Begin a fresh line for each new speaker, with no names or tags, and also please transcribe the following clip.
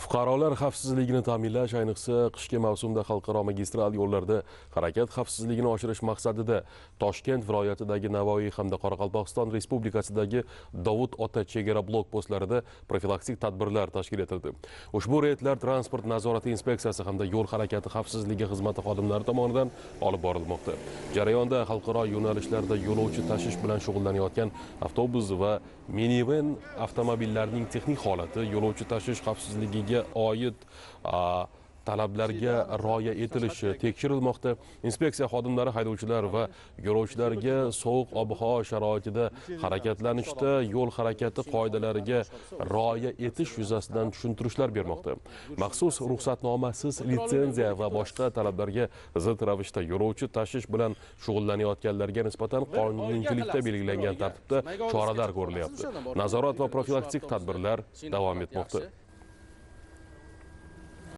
Fuqarolar xavfsizligini ta'minlash, ayniqsa qishki mavsumda xalqaro magistral yo'llarda harakat xavfsizligini oshirish maqsadida Toshkent viloyatidagi Navoiy hamda Qoraqalpog'iston Respublikasidagi Dovud Ota chegara blokpostlarida profilaktik tadbirlar tashkil etildi. Ushbu reydlar transport nazorati inspeksiyasi hamda yo'l harakati xavfsizligi xizmati xodimlari tomonidan olib borilmoqda. Jarayonda xalqaro yo'nalishlarda yo'lovchi tashish bilan shug'ullanayotgan avtobus va minivan avtomobillarining texnik holati, yo'lovchi tashish xavfsizligiga oid talablarga rioya etilishi tekshirilmoqda. Inspeksiya xodimlari haydovchilar va yo'lovchilarga sovuq ob-havo sharoitida harakatlanishda yo'l harakati qoidalariga rioya etish yuzasidan tushuntirishlar bermoqda. Maxsus ruxsatnomasiz litsenziya va boshqa talablarga zid ravishda yo'lovchi tashish bilan shug'ullanayotganlarga nisbatan qonunchilikda belgilangan tartibda choralar ko'rilyapti. Nazorat va profilaktik tadbirlar davom etmoqda.